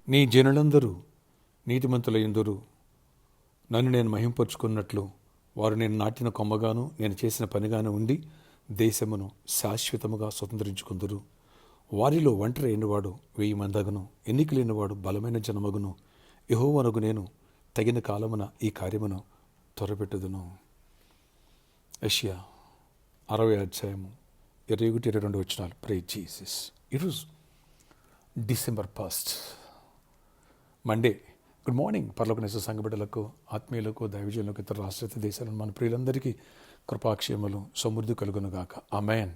నీ జనులందరూ నీతిమంతులయ్యుందురు. నన్ను నేను మహింపరుచుకున్నట్లు వారు నేను నాటిన కొమ్మగాను నేను చేసిన పనిగాను ఉండి దేశమును శాశ్వతముగా స్వతంత్రించుకుందురు. వారిలో ఒంటరి అయినవాడు 1000 మందగును, ఎన్నిక లేనివాడు బలమైన జనమగును. యెహోవానగు నేను తగిన కాలమున ఈ కార్యమును త్వరపెట్టుదును. యెషయా 60:21-22 ప్రైజ్ జీసస్. ఈరోజు డిసెంబర్ 1 మండే. గుడ్ మార్నింగ్ పరలోకనేశ్వర సంఘ బిడ్డలకు, ఆత్మీయులకు, దైవజనులకు, ఇతర రాష్ట్ర దేశాలను మన ప్రియులందరికీ కృపాక్షేమలు సమృద్ధి కలుగునుగాక. ఆమేన్.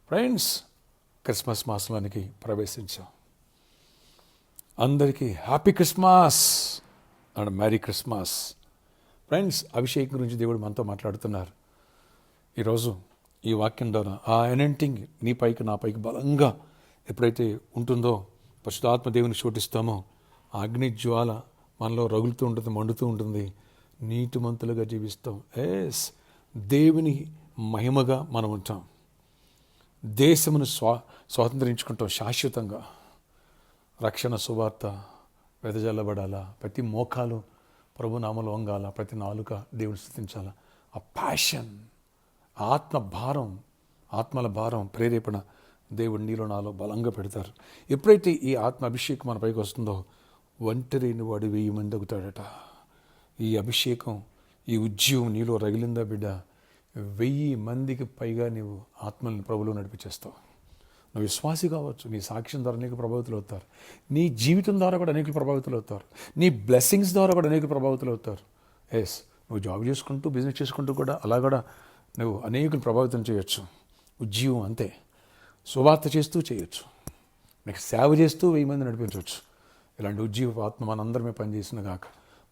ఫ్రెండ్స్, క్రిస్మస్ మాసంలోనికి ప్రవేశించాం. అందరికీ happy Christmas and merry Christmas. Friends, అభిషేకం గురించి దేవుడు మనతో మాట్లాడుతున్నారు. ఈరోజు ఈ వాక్యం ద్వారా ఆ ఎనెంటింగ్ నీ పైకి నా పైకి బలంగా ఎప్పుడైతే ఉంటుందో, పరిశుద్ధాత్మ దేవుని చోటిస్తామో, ఆ అగ్ని జ్వాల మనలో రగులుతూ ఉంటుంది, మండుతూ ఉంటుంది. నీతిమంతులుగా జీవిస్తాం. దేవుని మహిమగా మనం ఉంటాం. దేశమును స్వాతంత్రించుకుంటాం శాశ్వతంగా. రక్షణ సువార్త వెదజల్లబడాలా, ప్రతి మోకాలు ప్రభు నామములో వంగాల, ప్రతి నాలుక దేవుని స్తుతించాలా. ఆ ప్యాషన్, ఆత్మ భారం, ఆత్మల భారం, ప్రేరేపణ దేవుడు నీలో నాలో బలంగా పెడతారు. ఎప్పుడైతే ఈ ఆత్మ అభిషేకం మన పైకి వస్తుందో, ఒంటరిని వాడు 1000 మంది అవుతాడట. ఈ అభిషేకం, ఈ ఉద్యమం నీలో రగిలిందా బిడ్డ, 1000 మందికి పైగా నీవు ఆత్మల్ని ప్రభువులో నడిపించేస్తావు. నువ్వు విశ్వాసి కావచ్చు, నీ సాక్ష్యం ద్వారా అనేక ప్రభావితులు అవుతారు. నీ జీవితం ద్వారా కూడా అనేక ప్రభావితులు అవుతారు. నీ బ్లెస్సింగ్స్ ద్వారా కూడా అనేక ప్రభావితులు అవుతారు. నువ్వు జాబ్ చేసుకుంటూ, బిజినెస్ చేసుకుంటూ కూడా అలా కూడా నువ్వు అనేకులు ప్రభావితం చేయొచ్చు. ఉద్యమం అంతే. సువార్త చేస్తూ చేయొచ్చు, నీకు సేవ చేస్తూ 1000 మంది నడిపించవచ్చు. ఇలాంటి ఉజ్జీవ ఆత్మ మనందరమే పనిచేసిన గాక.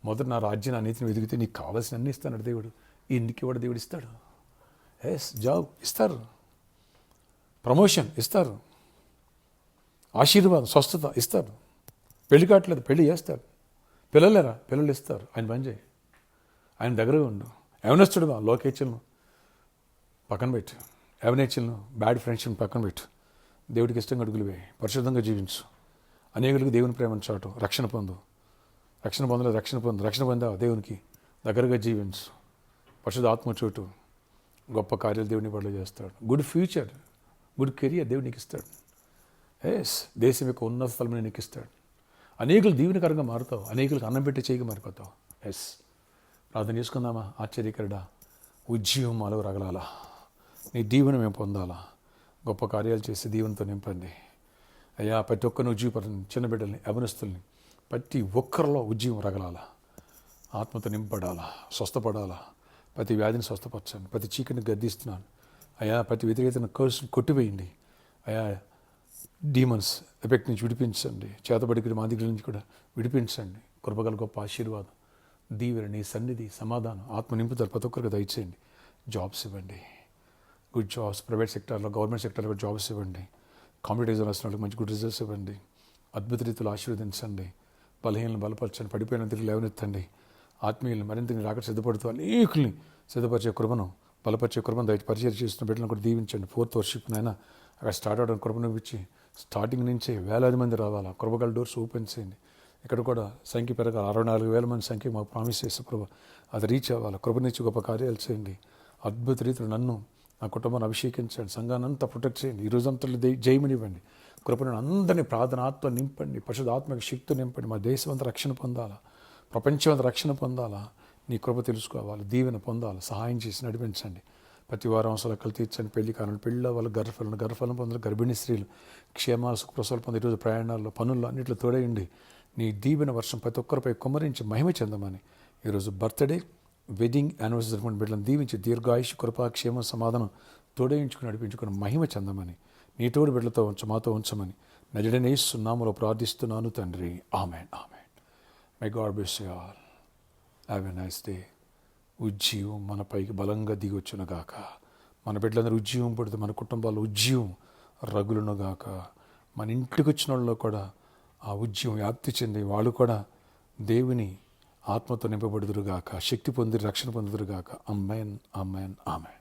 మొదట నా రాజ్యం, నా నీతిని వెతికితే నీకు కావాల్సిన అన్నీ ఇస్తాడు దేవుడు. ఇంటికి కూడా దేవుడు ఇస్తాడు. జాబ్ ఇస్తారు, ప్రమోషన్ ఇస్తారు, ఆశీర్వాదం, స్వస్థత ఇస్తారు. పెళ్లి కావట్లేదు, పెళ్లి చేస్తారు. పిల్లలేరా, పిల్లలు ఇస్తారు. ఆయన పని చేయి, ఆయన దగ్గర ఉండు. యవనస్తుడుగా లోకేచ్ఛలను పక్కన పెట్టు, యవనేచ్ఛలను, బ్యాడ్ ఫ్రెండ్షిప్ పక్కన పెట్టు. దేవుడికి ఇష్టంగా అడుగులు వేయి, పరిశుద్ధంగా జీవించు. అనేకులకు దేవుని ప్రేమను చాటు. రక్షణ పొందు. రక్షణ పొందలేదు, రక్షణ పొందావు, దేవునికి దగ్గరగా జీవించు. పరిశుద్ధ ఆత్మ చోటు. గొప్ప కార్యాలు దేవుని పనులు చేస్తాడు. గుడ్ ఫ్యూచర్, గుడ్ కెరియర్ దేవుడు నీకు ఇస్తాడు. దేశం యొక్క ఉన్నత స్థలమైన నీకు ఇస్తాడు. అనేకులు దీవెనకరంగా మారుతావు. అనేకులకు అన్నం పెట్టి చేయగా మారిపోతావు. ప్రార్థన చేసుకుందామా? ఆశ్చర్యకరుడా, ఉజ్జీవం మాలో రగలాలా, నీ దీవెన మేము పొందాలా. గొప్ప కార్యాలు చేసి దీవెనతో నింపండి అయ్యా. ప్రతి ఒక్కరిని ఉజ్జీవపరండి, చిన్న బిడ్డల్ని, యవనస్తుల్ని, ప్రతి ఒక్కరిలో ఉజ్జీవం రగలాలా, ఆత్మతో నింపడాలా, స్వస్థపడాలా. ప్రతి వ్యాధిని స్వస్థపరచండి. ప్రతి చీకటిని గద్దిస్తున్నాను అయ్యా. ప్రతి వ్యతిరేకతను కొట్టివేయండి అయ్యా. డీమన్స్ ఎఫెక్ట్ నుంచి విడిపించండి. చేతబడికి మాదిరి నుంచి కూడా విడిపించండి. కృపగల గొప్ప ఆశీర్వాదం, దీవెన, నీ సన్నిధి, సమాధానం, ఆత్మ నింపుదల ప్రతి ఒక్కరికి దయచేయండి. జాబ్స్ ఇవ్వండి, గుడ్ జాబ్స్. ప్రైవేట్ సెక్టార్లో, గవర్నమెంట్ సెక్టార్లో జాబ్స్ ఇవ్వండి. కాంపిటేటివ్ రాసిన వాళ్ళకి మంచి గుడ్ రిజల్ట్స్ ఇవ్వండి. అద్భుత రీతిలో ఆశీర్వదించండి. బలహీనలను బలపరచండి, పడిపోయిన తిరిగి లేవనెత్తండి. ఆత్మీయులను మరింత రాక సిద్ధపడుతూ అనేకుల్ని సిద్ధపరిచే కృపను, బలపరిచే కృపను పరిచయం చేస్తున్న బిడ్డలను కూడా దీవించండి. 4th వర్షిప్ అయినా అక్కడ స్టార్ట్ అవడానికి కృపను ఇచ్చి స్టార్టింగ్ నుంచే వేలాది మంది రావాలా. కృపగల డోర్స్ ఓపెన్ చేయండి. ఇక్కడ కూడా సంఖ్య పెరగాలి. 64,000 మంది సంఖ్య మాకు ప్రామిస్ చేసే కృప అది రీచ్ అవ్వాలి. కృపనిచ్చి గొప్ప కార్యాలు చేయండి. అద్భుత రీతిలో నన్ను, నా కుటుంబాన్ని అభిషేకించండి. సంఘాన్ని అంతా ప్రొటెక్ట్ చేయండి. ఈ రోజంతా జయమనివ్వండి. కృపను అందరినీ ప్రార్థనాత్మ నింపండి. పరిశుద్ధాత్మక శక్తి నింపండి. మా దేశం అంతా రక్షణ పొందాలా, ప్రపంచం అంతా రక్షణ పొందాలా. నీ కృప తెలుసుకోవాలి, దీవెన పొందాలి. సహాయం చేసి నడిపించండి. ప్రతి వారం అవసరాలు తీర్చండి. పెళ్లి కారణాలు, పెళ్ళ వాళ్ళు గర్భఫలం పొందాలి. గర్భిణీ స్త్రీలు క్షేమాలు, సుఖప్రసవాలు పొంది ఈరోజు ప్రయాణాల్లో, పనుల్లో అన్నింటిలో తోడేయండి. నీ దీవెన వర్షం ప్రతి ఒక్కరిపై కుమ్మరించి మహిమ చెందమని ఈరోజు బర్త్డే, వెడ్డింగ్, యానివర్సరీ జరుపుకుని బిడ్డలను దీవించి దీర్ఘాయుష్, కృపా, క్షేమ, సమాధానం తోడేయించుకుని నడిపించుకుని మహిమ చెందమని, నీ తోడు బిడ్డలతో మాతో ఉంచమని నజరేయుడైన యేసు నామములో ప్రార్థిస్తున్నాను తండ్రి. Amen, amen. May God bless you all. Have a nice day. ఉజ్జీవం మన పైకి బలంగా దిగొచ్చునుగాక. మన బిడ్డలందరూ ఉజ్జీవం పడితే మన కుటుంబాల్లో ఉజ్జీవం రగులునుగాక. మన ఇంటికి వచ్చిన వాళ్ళలో కూడా ఆ ఉజ్జీవం వ్యాప్తి చెంది వాళ్ళు కూడా దేవుని ఆత్మతో నింపబడుదురుగాక, శక్తి పొంది రక్షణ పొందుదురుగాక. ఆమేన్, ఆమేన్, ఆమేన్.